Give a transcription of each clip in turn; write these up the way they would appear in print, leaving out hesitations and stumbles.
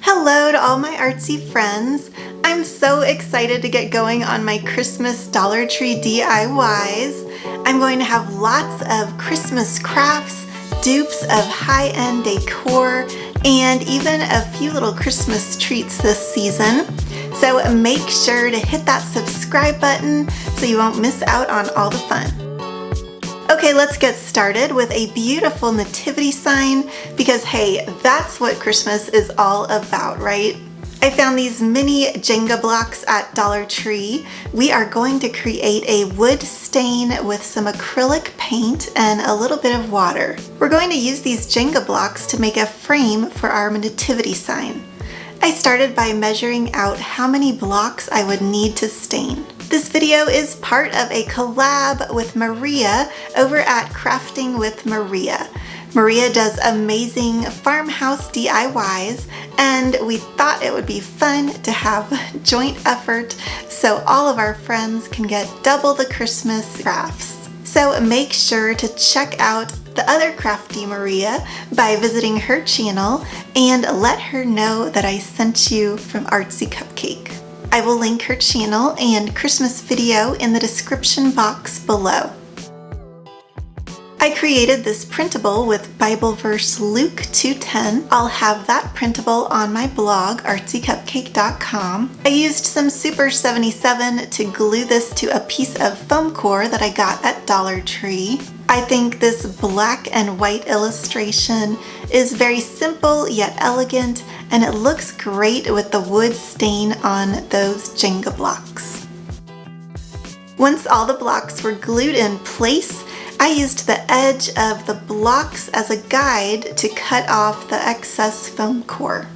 Hello to all my artsy friends. I'm so excited to get going on my Christmas Dollar Tree DIYs. I'm going to have lots of Christmas crafts, dupes of high-end decor, and even a few little Christmas treats this season. So make sure to hit that subscribe button so you won't miss out on all the fun. Okay, let's get started with a beautiful nativity sign because hey, that's what Christmas is all about, right? I found these mini Jenga blocks at Dollar Tree. We are going to create a wood stain with some acrylic paint and a little bit of water. We're going to use these Jenga blocks to make a frame for our nativity sign. I started by measuring out how many blocks I would need to stain. This video is part of a collab with Maria over at Crafting with Maria. Maria does amazing farmhouse DIYs, and we thought it would be fun to have joint effort so all of our friends can get double the Christmas crafts. So make sure to check out the other crafty Maria by visiting her channel and let her know that I sent you from Artsy Cupcake. I will link her channel and Christmas video in the description box below. I created this printable with Bible verse Luke 2:10. I'll have that printable on my blog, artsycupcake.com. I used some Super 77 to glue this to a piece of foam core that I got at Dollar Tree. I think this black and white illustration is very simple yet elegant, and it looks great with the wood stain on those Jenga blocks. Once all the blocks were glued in place, I used the edge of the blocks as a guide to cut off the excess foam core.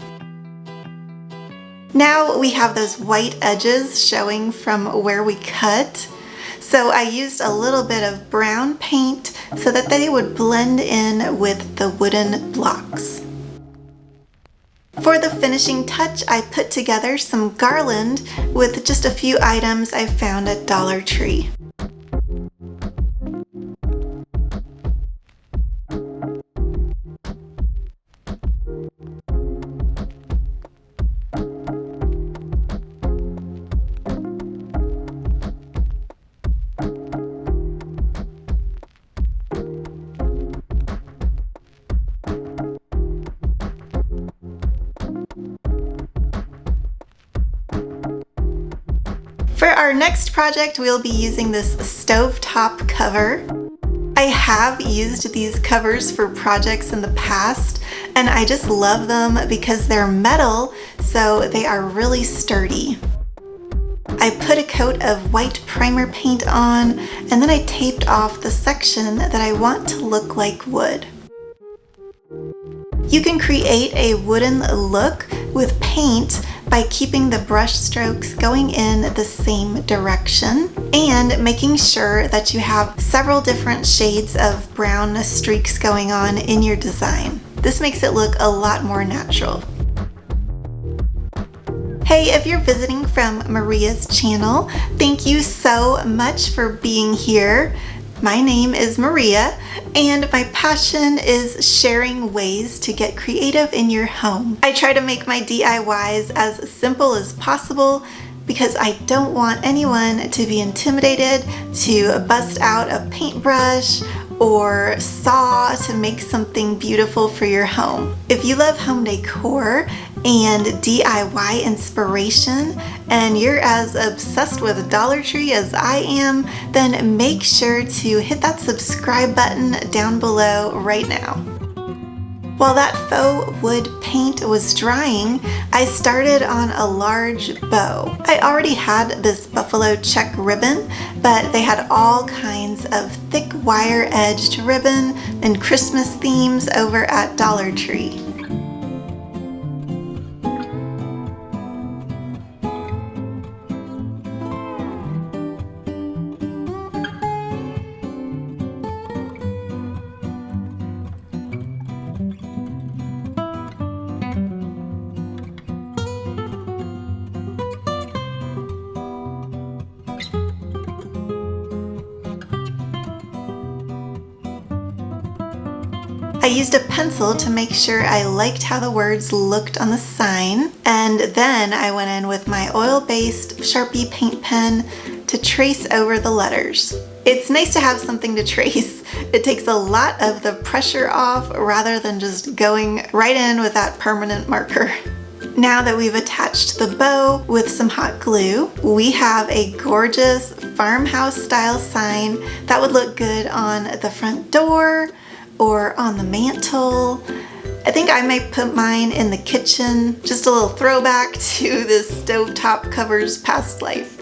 Now we have those white edges showing from where we cut. So I used a little bit of brown paint so that they would blend in with the wooden blocks. For the finishing touch, I put together some garland with just a few items I found at Dollar Tree. For our next project, we'll be using this stovetop cover. I have used these covers for projects in the past, and I just love them because they're metal, so they are really sturdy. I put a coat of white primer paint on, and then I taped off the section that I want to look like wood. You can create a wooden look with paint by keeping the brush strokes going in the same direction and making sure that you have several different shades of brown streaks going on in your design. This makes it look a lot more natural. Hey, if you're visiting from Maria's channel, thank you so much for being here. My name is Maria, and my passion is sharing ways to get creative in your home. I try to make my DIYs as simple as possible because I don't want anyone to be intimidated to bust out a paintbrush or saw to make something beautiful for your home. If you love home decor and DIY inspiration, and you're as obsessed with Dollar Tree as I am, then make sure to hit that subscribe button down below right now. While that faux wood paint was drying, I started on a large bow. I already had this buffalo check ribbon, but they had all kinds of thick wire-edged ribbon and Christmas themes over at Dollar Tree. I used a pencil to make sure I liked how the words looked on the sign, and then I went in with my oil-based Sharpie paint pen to trace over the letters. It's nice to have something to trace. It takes a lot of the pressure off rather than just going right in with that permanent marker. Now that we've attached the bow with some hot glue, we have a gorgeous farmhouse style sign that would look good on the front door or on the mantle. I think I might put mine in the kitchen, just a little throwback to this stovetop cover's past life.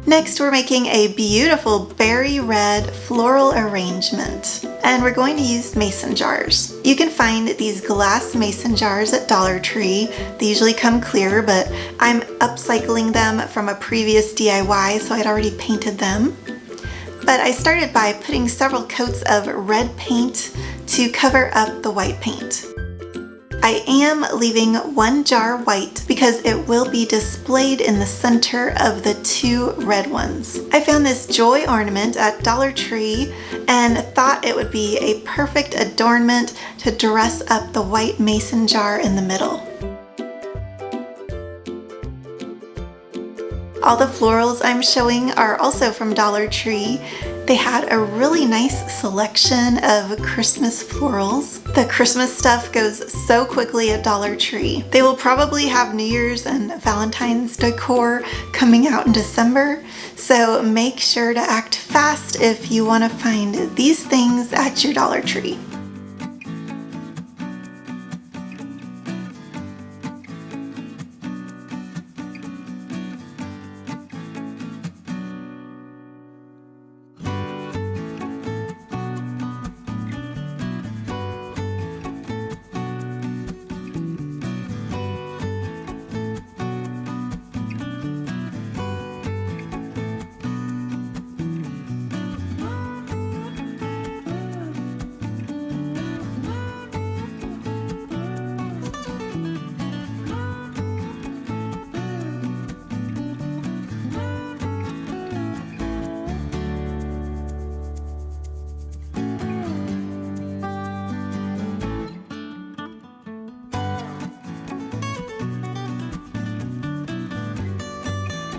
Next, we're making a beautiful berry red floral arrangement, and we're going to use mason jars. You can find these glass mason jars at Dollar Tree. They usually come clear, but I'm upcycling them from a previous DIY, so I'd already painted them. But I started by putting several coats of red paint to cover up the white paint. I am leaving one jar white because it will be displayed in the center of the two red ones. I found this joy ornament at Dollar Tree and thought it would be a perfect adornment to dress up the white mason jar in the middle. All the florals I'm showing are also from Dollar Tree. They had a really nice selection of Christmas florals. The Christmas stuff goes so quickly at Dollar Tree. They will probably have New Year's and Valentine's decor coming out in December, so make sure to act fast if you want to find these things at your Dollar Tree.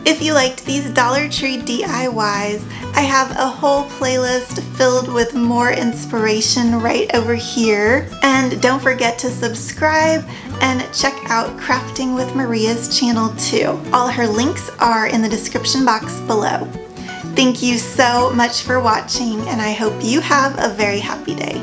If you liked these Dollar Tree DIYs, I have a whole playlist filled with more inspiration right over here. And don't forget to subscribe and check out Crafting with Maria's channel too. All her links are in the description box below. Thank you so much for watching, and I hope you have a very happy day.